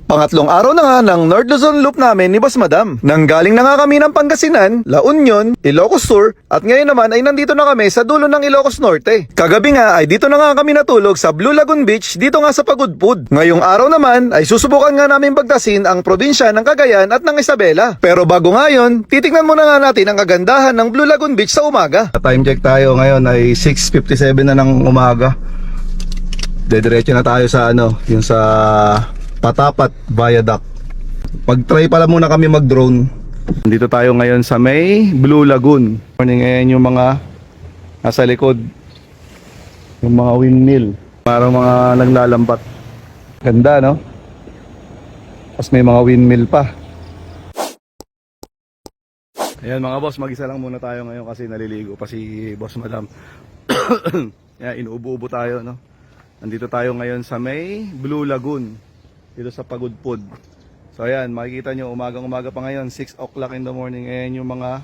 Pangatlong araw na nga ng North Luzon Loop namin ni Boss Madam. Nanggaling na nga kami ng Pangasinan, La Union, Ilocos Sur, at ngayon naman ay nandito na kami sa dulo ng Ilocos Norte. Kagabi nga ay dito na nga kami natulog sa Blue Lagoon Beach dito nga sa Pagudpud. Ngayong araw naman ay susubukan nga namin bagtasin ang probinsya ng Cagayan at ng Isabela. Pero bago nga yun, titignan muna nga natin ang kagandahan ng Blue Lagoon Beach sa umaga. Time check tayo ngayon ay 6:57 na ng umaga. Dediretso na tayo sa yung sa Patapat Viaduct. Mag-try pala muna kami mag-drone. Dito tayo ngayon sa may Blue Lagoon. Morning, ngayon yung mga nasa likod. Yung mga windmill. Parang mga naglalambat. Ganda, no? Tapos may mga windmill pa. Ayan mga boss, mag-isa lang muna tayo ngayon kasi naliligo pa si Boss Madam. Ayan, inuubo-ubo tayo, no? Nandito tayo ngayon sa may Blue Lagoon. Dito sa Pagudpud. So ayan, makikita nyo umagang-umaga pa ngayon, 6 o'clock in the morning. Ayan yung mga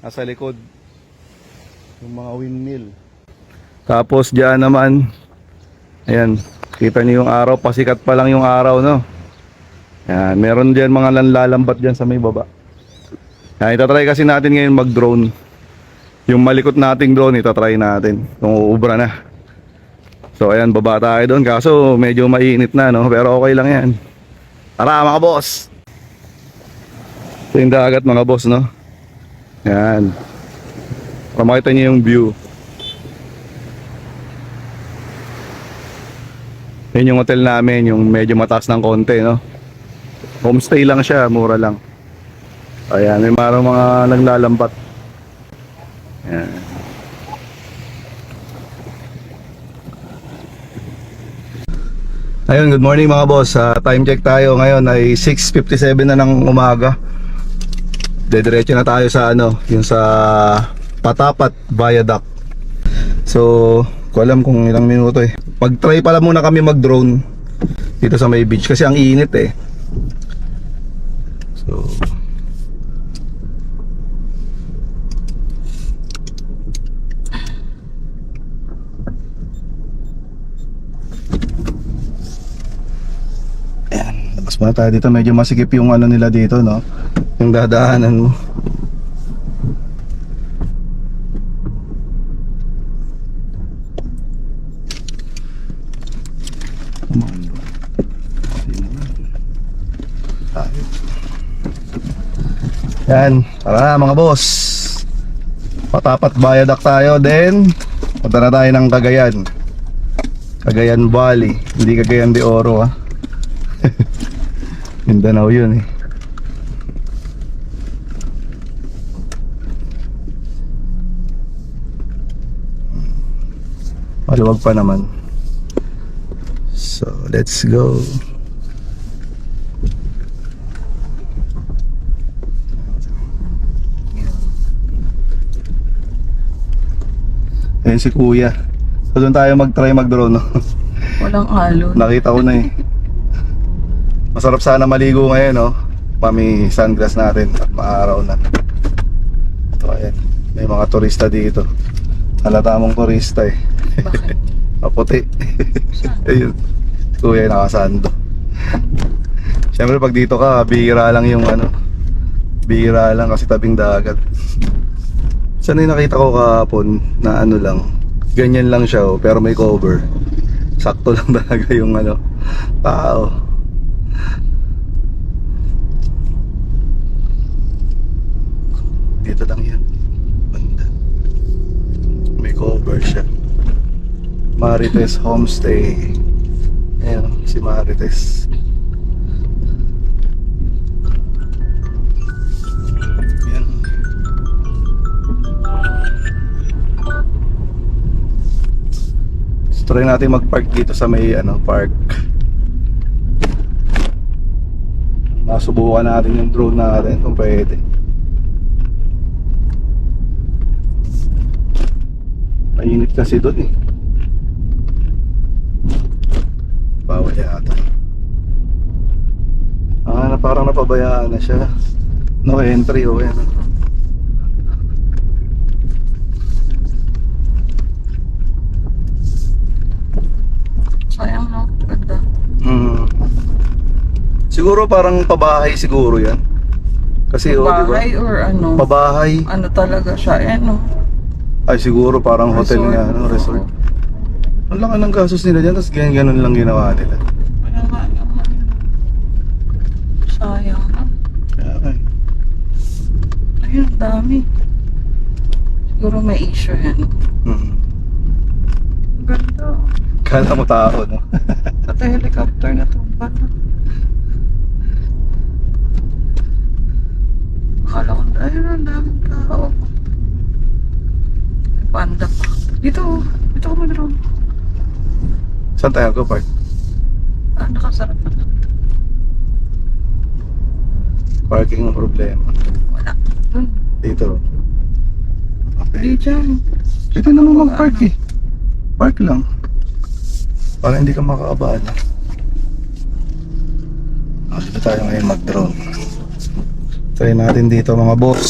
nasa likod, yung mga windmill. Tapos dyan naman, ayan, kita nyo yung araw, pasikat pa lang yung araw, no? Ayan, meron dyan mga lanlalambat dyan sa may baba. Ayan, itatry kasi natin ngayon mag-drone. Yung malikot nating drone, itatry natin kung uubra na. So ayan, baba tayo doon, kaso medyo mainit na, no? Pero okay lang yan. Tara mga boss. Ito yung dagat mga boss, no? Yan. Para makita nyo yung view. Yan yung hotel namin, yung medyo mataas ng konti, no? Homestay lang siya, mura lang. Ayan, may marang mga naglalambat. Yan. Ayun, good morning mga boss. Time check tayo ngayon ay 6:57 na ng umaga. Dediretso na tayo sa yung sa Patapat Viaduct. So, ko alam kung ilang minuto eh. Mag-try pala muna kami mag-drone dito sa may beach kasi ang init eh. So, mas muna tayo dito, medyo masikip yung nila dito, no? Yung dadaanan mo. Yan, tara mga boss. Patapat Viaduct tayo, then punta na tayo ng Cagayan. Cagayan Valley, hindi Cagayan de Oro, ha. Mindanao yun eh. Maluwag pa naman. So let's go. Ayan si kuya. So doon tayo mag-try mag-drone, no? Walang alon. Nakita ko na eh. Masarap sana maligo ngayon, no? Mami sunglass natin at maaraw na. So ayan, may mga turista dito. Halata mong turista eh. Bakit? Maputi. Ayun, kuya nakasando. Siyempre pag dito ka, bihira lang yung bihira lang kasi tabing dagat. Sana yung nakita ko kahapon na lang, ganyan lang siya, pero may cover. Sakto lang talaga yung tao. Dito lang yan, banda. May cover siya. Marites Homestay. Ayan si Marites. Ayan. So, try natin mag-park dito sa may park. Masubukan natin yung drone natin kung pwede. Mainit kasi doon eh. Bawal yata. Parang napabayaan na siya. No entry o yan. Sayang, no? Ganda. Siguro parang pabahay siguro yan. Kasi oh, Bahay di ba? or ano? Pabahay. Ano talaga siya? Ano? Ay siguro parang hotel Resort. nga, no? Resort. Ang laki ng gastos nila dyan, tapos ganyan-ganon lang ginawa nila. Kaya nga naman. Sayang. Kaya nga eh. Ayun, ang dami. Siguro may issue yan. Mhm. Ang ganda. Kala mo tao, no? Pati helicopter na tumba na. Akala ko, ayun, ang daming tao. May panda pa. Dito, dito ko mag-drone. Saan tayo go, Park? Ah, nakasarap na. Parking ang problema. Wala. Dun. Dito. Di Okay. dyan. Dito naman mag-park eh. Park lang. Para hindi ka makaabala. Dito tayo ngayon mag-drone. Try natin dito mga boss.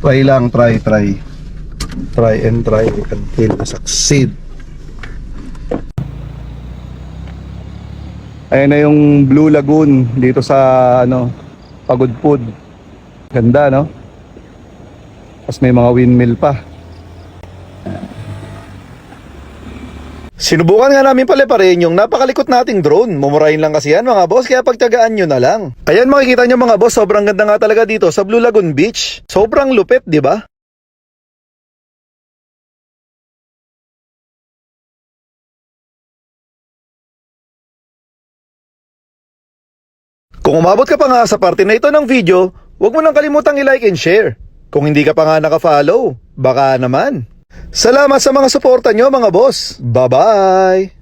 Try lang, try. Try and try until succeed. Ayan na yung Blue Lagoon dito sa ano, Pagudpud. Ganda, no? Tapos may mga windmill pa. Sinubukan nga namin pala pa rin yung napakalikot nating drone. Mumurahin lang kasi yan mga boss, kaya pagtiyagaan nyo na lang. Ayan, makikita nyo mga boss, sobrang ganda nga talaga dito sa Blue Lagoon Beach. Sobrang lupit, di ba? Kung umabot ka pa nga sa parte na ito ng video, huwag mo nang kalimutang i-like and share. Kung hindi ka pa nga naka-follow, baka naman. Salamat sa mga suporta nyo mga boss. Bye-bye!